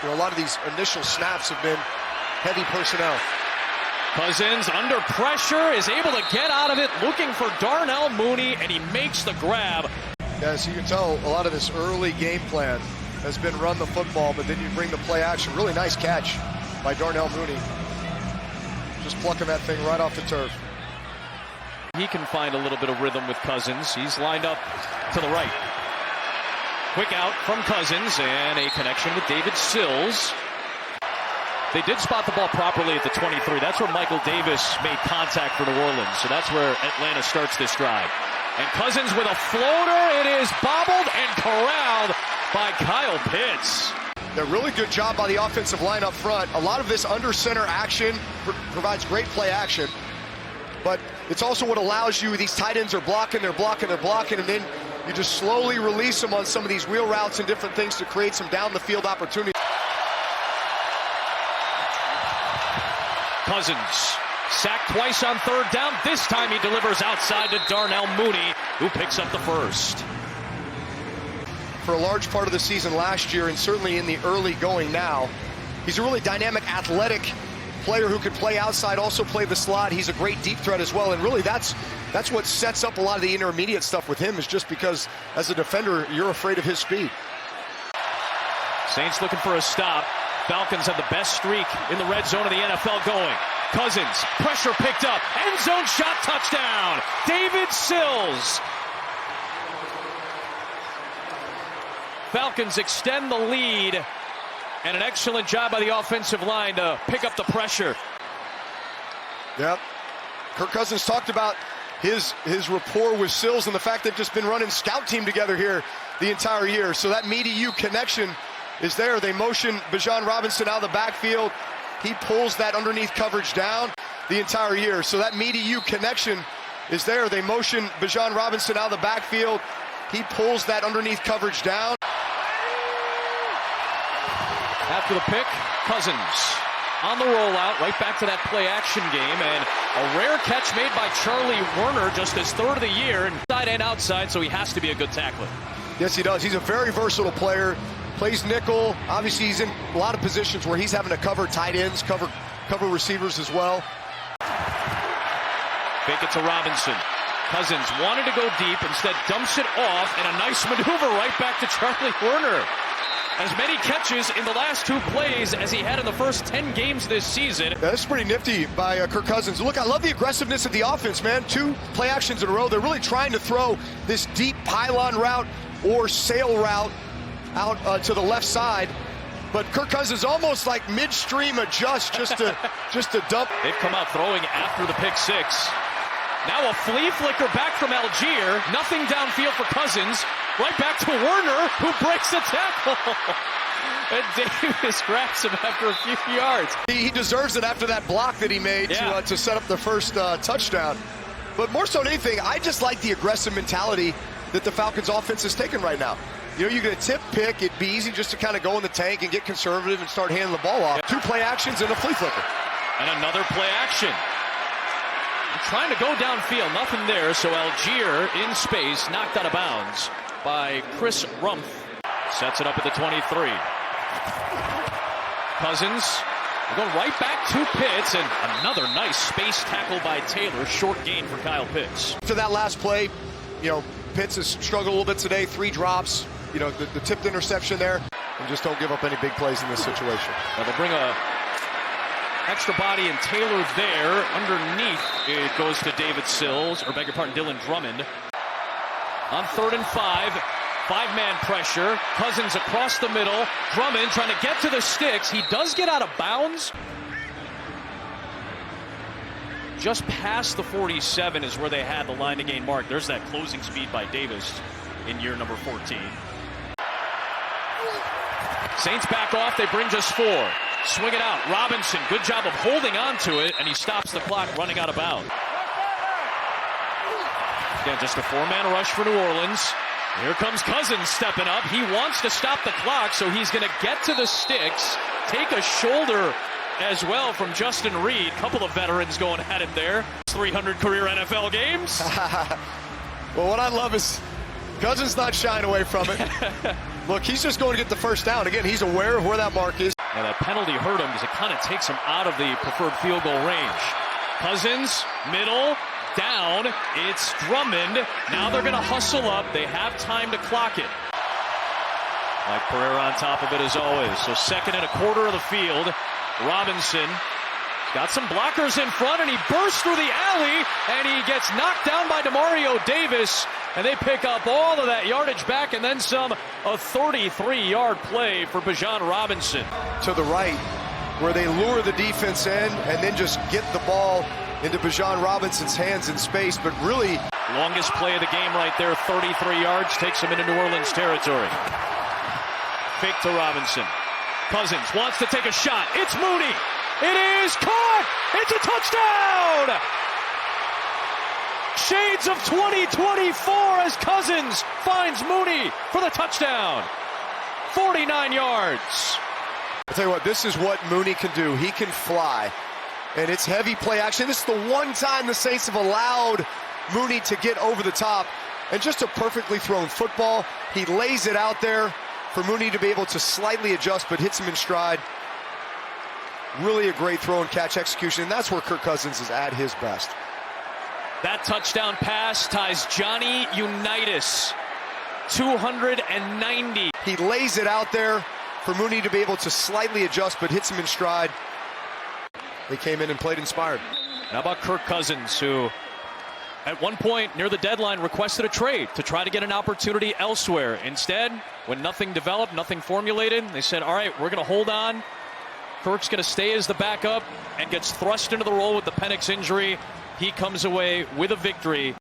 You know, a lot of these initial snaps have been heavy personnel. Cousins under pressure is able to get out of it, looking for Darnell Mooney, and he makes the grab. As you can tell, a lot of this early game plan has been run the football, but then you bring the play action. Really nice catch by Darnell Mooney. Just plucking that thing right off the turf. He can find a little bit of rhythm with Cousins. He's lined up to the right. Quick out from Cousins, and a connection with David Sills. They did spot the ball properly at the 23. That's where Michael Davis made contact for New Orleans. So that's where Atlanta starts this drive. And Cousins with a floater. It is bobbled and corralled by Kyle Pitts. A really good job by the offensive line up front. A lot of this under center action provides great play action. But it's also what allows you, these tight ends are blocking, they're blocking, and then you just slowly release them on some of these wheel routes and different things to create some down the field opportunities. Cousins sacked twice on third down. This time he delivers outside to Darnell Mooney, who picks up the first. For a large part of the season last year, and certainly in the early going now, he's a really dynamic, athletic player who can play outside, also play the slot. He's a great deep threat as well, and really that's what sets up a lot of the intermediate stuff with him, is just because as a defender, you're afraid of his speed. Saints looking for a stop. Falcons have the best streak in the red zone of the NFL going. Cousins, pressure picked up, end zone shot, touchdown, David Sills. Falcons extend the lead, and an excellent job by the offensive line to pick up the pressure. Yep. Kirk Cousins talked about his rapport with Sills and the fact they've just been running scout team together here the entire year. So that me-to-you connection is there. They motion Bijan Robinson out of the backfield. He pulls that underneath coverage down the entire year. So that me-to-you connection is there. They motion Bijan Robinson out of the backfield. He pulls that underneath coverage down. After the pick, Cousins on the rollout, right back to that play-action game, and a rare catch made by Charlie Werner, just his third of the year, inside and outside, so he has to be a good tackler. Yes, he does. He's a very versatile player. Plays nickel. Obviously, he's in a lot of positions where he's having to cover tight ends, cover receivers as well. Fake it to Robinson. Cousins wanted to go deep, instead dumps it off, and a nice maneuver right back to Charlie Werner. As many catches in the last two plays as he had in the first 10 games this season. That's pretty nifty by Kirk Cousins. Look, I love the aggressiveness of the offense, man. 2 play actions in a row. They're really trying to throw this deep pylon route or sail route out to the left side. But Kirk Cousins almost like midstream adjust just to dump. They've come out throwing after the pick six. Now a flea flicker back from Algier. Nothing downfield for Cousins. Right back to Werner, who breaks the tackle. And Davis grabs him after a few yards. He deserves it after that block that he made to set up the first touchdown. But more so than anything, I just like the aggressive mentality that the Falcons offense is taking right now. You know, you get a tip pick, it'd be easy just to kind of go in the tank and get conservative and start handing the ball off. 2 play actions and a flea flicker. And another play action. Trying to go downfield, nothing there, so Algier in space, knocked out of bounds by Chris Rumph. Sets it up at the 23. Cousins going right back to Pitts, and another nice space tackle by Taylor. Short gain for Kyle Pitts. After that last play, you know, Pitts has struggled a little bit today. 3 drops, you know, the tipped interception there. And just don't give up any big plays in this situation. Now they'll bring a extra body and Taylor there. Underneath, it goes to David Sills, or beg your pardon, Dylan Drummond. On 3rd and 5, 5-man pressure. Cousins across the middle. Drummond trying to get to the sticks. He does get out of bounds. Just past the 47 is where they had the line to gain mark. There's that closing speed by Davis in year number 14. Saints back off. They bring just 4. Swing it out. Robinson, good job of holding on to it, and he stops the clock running out of bounds. Again, just a 4-man rush for New Orleans. Here comes Cousins stepping up. He wants to stop the clock, so he's going to get to the sticks, take a shoulder as well from Justin Reed. Couple of veterans going at it there. 300 career NFL games. Well, what I love is Cousins not shying away from it. Look, he's just going to get the first down. Again, he's aware of where that mark is. Yeah, that penalty hurt him because it kind of takes him out of the preferred field goal range. Cousins, middle, down. It's Drummond. Now they're going to hustle up. They have time to clock it. Mike Pereira on top of it as always. So 2nd and a quarter of the field. Robinson got some blockers in front, and he bursts through the alley, and he gets knocked down by Demario Davis, and they pick up all of that yardage back and then some. A 33-yard play for Bijan Robinson. To the right, where they lure the defense in and then just get the ball into Bijan Robinson's hands in space, but really... Longest play of the game right there, 33 yards, takes him into New Orleans territory. Fake to Robinson. Cousins wants to take a shot. It's Mooney. It is caught. It's a touchdown. Shades of 2024 as Cousins finds Mooney for the touchdown. 49 yards. I'll tell you what, this is what Mooney can do. He can fly, and it's heavy play action. This is the one time the Saints have allowed Mooney to get over the top, and just a perfectly thrown football. He lays it out there for Mooney to be able to slightly adjust, but hits him in stride. Really a great throw and catch execution, and that's where Kirk Cousins is at his best. That touchdown pass ties Johnny Unitas, 290. He lays it out there for Mooney to be able to slightly adjust, but hits him in stride. They came in and played inspired. How about Kirk Cousins, who at one point near the deadline requested a trade to try to get an opportunity elsewhere. Instead, when nothing developed, nothing formulated, they said, all right, we're going to hold on. Kirk's going to stay as the backup and gets thrust into the role with the Penix injury. He comes away with a victory.